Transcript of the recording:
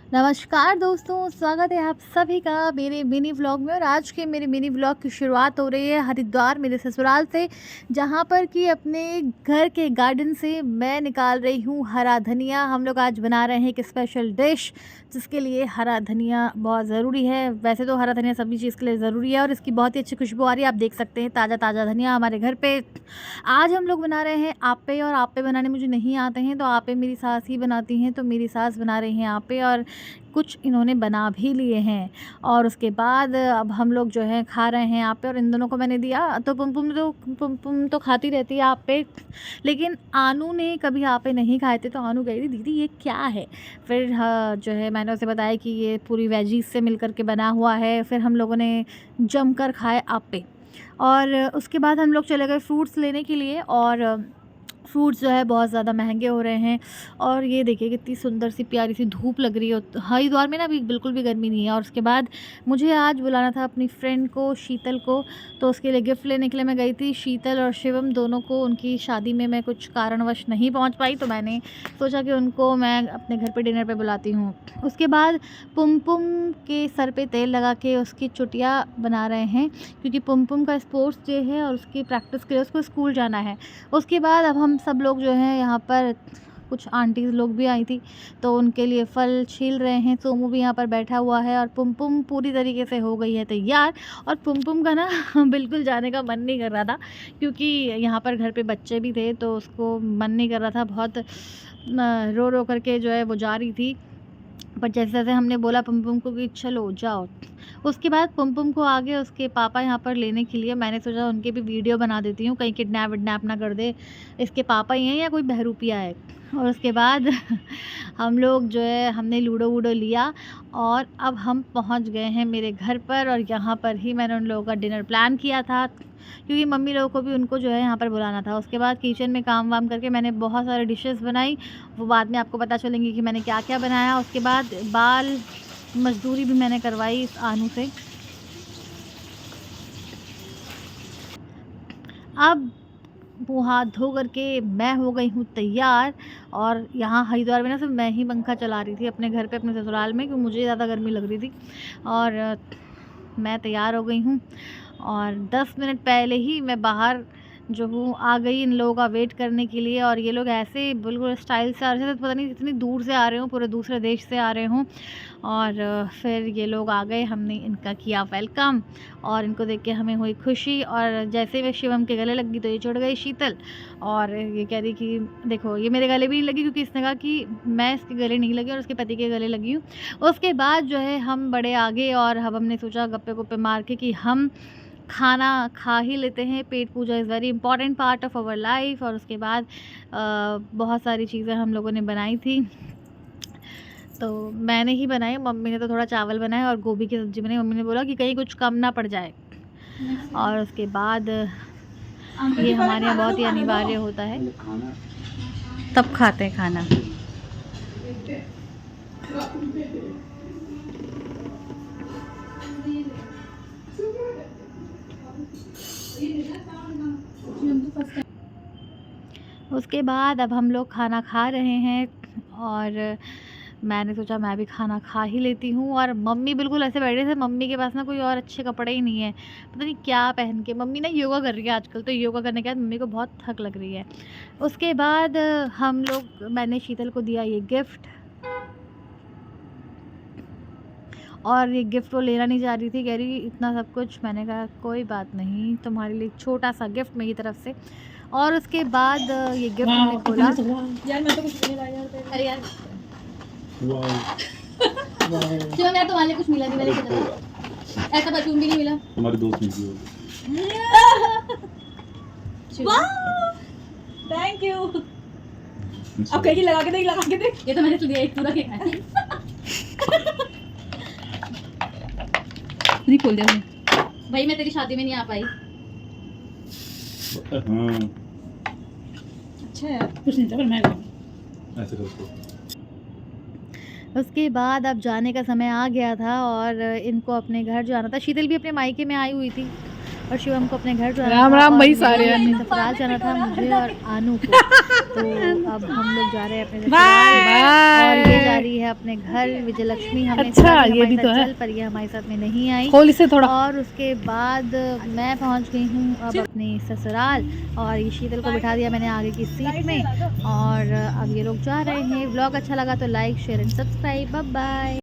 नमस्कार दोस्तों, स्वागत है आप सभी का मेरे मिनी व्लॉग में। और आज के मेरे मिनी व्लॉग की शुरुआत हो रही है हरिद्वार, मेरे ससुराल से, जहाँ पर कि अपने घर के गार्डन से मैं निकाल रही हूँ हरा धनिया। हम लोग आज बना रहे हैं एक स्पेशल डिश, जिसके लिए हरा धनिया बहुत ज़रूरी है। वैसे तो हरा धनिया सभी चीज़ के लिए ज़रूरी है और इसकी बहुत ही अच्छी खुशबू आ रही है। आप देख सकते हैं ताज़ा ताज़ा धनिया हमारे घर पे। आज हम लोग बना रहे हैं आपे, और आपे बनाने मुझे नहीं आते हैं, तो आपे मेरी सास ही बनाती हैं। तो मेरी सास बना रही हैं आपे, और कुछ इन्होंने बना भी लिए हैं। और उसके बाद अब हम लोग जो है खा रहे हैं आपे, और इन दोनों को मैंने दिया। तो पुम तो खाती रहती है आपे, लेकिन आनू ने कभी आपे नहीं खाए थे। तो आनू कह रही दीदी ये क्या है। फिर जो है मैंने उसे बताया कि ये पूरी वेजीज से मिल कर के बना हुआ है। फिर हम लोगों ने जम कर खाए आपे, और उसके बाद हम लोग चले गए फ्रूट्स लेने के लिए। और फ्रूट्स जो है बहुत ज़्यादा महंगे हो रहे हैं। और ये देखिए कितनी सुंदर सी प्यारी सी धूप लग रही है। हरिद्वार में ना अभी बिल्कुल भी गर्मी नहीं है। और उसके बाद मुझे आज बुलाना था अपनी फ्रेंड को, शीतल को, तो उसके लिए गिफ्ट लेने के लिए मैं गई थी। शीतल और शिवम दोनों को उनकी शादी में मैं कुछ कारणवश नहीं पहुंच पाई, तो मैंने सोचा कि उनको मैं अपने घर पे डिनर पे बुलाती हूँ। उसके बाद पुम पुम के सर पे तेल लगा के उसकी चुटिया बना रहे हैं, क्योंकि पुम पुम का स्पोर्ट्स डे है और उसकी प्रैक्टिस के लिए उसको स्कूल जाना है। उसके बाद अब हम सब लोग जो हैं यहाँ पर, कुछ आंटीज़ लोग भी आई थी, तो उनके लिए फल छील रहे हैं। सोमू भी यहाँ पर बैठा हुआ है, और पुम पूरी तरीके से हो गई है तैयार। और पुम का ना बिल्कुल जाने का मन नहीं कर रहा था, क्योंकि यहाँ पर घर पे बच्चे भी थे, तो उसको मन नहीं कर रहा था। बहुत रो रो करके जो है वो जा रही थी। पर जैसे जैसे हमने बोला पुम को कि चलो जाओ, उसके बाद पुम को आगे उसके पापा यहाँ पर लेने के लिए। मैंने सोचा उनकी भी वीडियो बना देती हूँ, कहीं किडनैप विडनैप ना कर दे। इसके पापा ही हैं या कोई बहरूपिया है। और उसके बाद हम लोग जो है हमने लूडो वूडो लिया, और अब हम पहुँच गए हैं मेरे घर पर। और यहाँ पर ही मैंने उन लोगों का डिनर प्लान किया था, क्योंकि मम्मी लोगों को भी उनको जो है यहाँ पर बुलाना था। उसके बाद किचन में काम वाम करके मैंने बहुत सारे डिशेस बनाई, वो बाद में आपको पता चलेंगी कि मैंने क्या क्या बनाया। उसके बाद बाल मज़दूरी भी मैंने करवाई इस आनू से। अब मुँह हाथ धो करके मैं हो गई हूँ तैयार। और यहाँ हरिद्वार में ना सिर्फ मैं ही पंखा चला रही थी अपने घर पे, अपने ससुराल में, क्योंकि मुझे ज़्यादा गर्मी लग रही थी। और मैं तैयार हो गई हूँ, और 10 मिनट पहले ही मैं बाहर जो हूँ आ गई इन लोगों का वेट करने के लिए। और ये लोग ऐसे बिल्कुल स्टाइल से आ रहे थे, पता नहीं इतनी दूर से आ रहे हूँ, पूरे दूसरे देश से आ रहे हूँ। और फिर ये लोग आ गए, हमने इनका किया वेलकम, और इनको देख के हमें हुई खुशी। और जैसे मैं शिवम के गले लगी तो ये चढ़ गई शीतल, और ये कह रही कि देखो ये मेरे गले भी नहीं लगी, क्योंकि इसने कहा कि मैं इसके गले नहीं लगी और उसके पति के गले लगी हूँ। उसके बाद जो है हम बड़े आगे, और अब हमने सोचा गप्पे गुप्पे मार के कि हम खाना खा ही लेते हैं। पेट पूजा is very important part of our life. और उसके बाद बहुत सारी चीज़ें हम लोगों ने बनाई थी, तो मैंने ही बनाई, मम्मी ने तो थोड़ा चावल बनाया और गोभी की सब्ज़ी बनाई। मम्मी ने बोला कि कहीं कुछ कम ना पड़ जाए। और उसके बाद ये हमारे यहाँ बहुत ही अनिवार्य होता है, तब खाते हैं खाना। उसके बाद अब हम लोग खाना खा रहे हैं, और मैंने सोचा मैं भी खाना खा ही लेती हूँ। और मम्मी बिल्कुल ऐसे बैठे थे, मम्मी के पास ना कोई और अच्छे कपड़े ही नहीं है, पता नहीं क्या पहन के। मम्मी ना योगा कर रही है आजकल, तो योगा करने के बाद मम्मी को बहुत थक लग रही है। उसके बाद हम लोग, मैंने शीतल को दिया ये गिफ्ट, और ये गिफ्ट वो लेना नहीं जा रही थी, कह रही इतना सब कुछ। मैंने कहा कोई बात नहीं, तुम्हारे लिए छोटा सा गिफ्ट मेरी तरफ से। और उसके बाद ये गिफ्ट हमने खोला। यार मैं तो कुछ नहीं लाया यार। अरे यार वाह क्यों यार, तुम्हारे लिए कुछ मिला नहीं, मेरे को ऐसा परफ्यूम भी नहीं मिला। तुम्हारी दोस्त मिली होगी। वाह थैंक यू। अब कहीं लगा के देख ये तो मैंने दिया एक पूरा केक है। नहीं खोल दिया भाई मैं तेरी शादी में नहीं आ पाई। हाँ अच्छा है, कुछ नहीं था पर मैं ऐसे करो। उसके बाद अब जाने का समय आ गया था, और इनको अपने घर जाना था। शीतल भी अपने मायके में आई हुई थी, और शिवम को अपने घर जाना राम था राम और भाई मेरे सारे को अपने अन्य। ससुराल जाना था, मुझे और आनू को। तो अब हम लोग जा रहे हैं अपने ससुराल बाय। और ये जा रही है अपने घर। विजयलक्ष्मी हमें अच्छा, था कि ये हमारे भी तो साथ है। चल, पर ये हमारे साथ में नहीं आई। खोल इसे थोड़ा। और उसके बाद मैं पहुंच गई हूँ अब अपने ससुराल और ये शीतल को बिठा दिया मैंने आगे की सीट में। और अब ये लोग जा रहे हैं। व्लॉग अच्छा लगा तो like share and subscribe. Bye bye.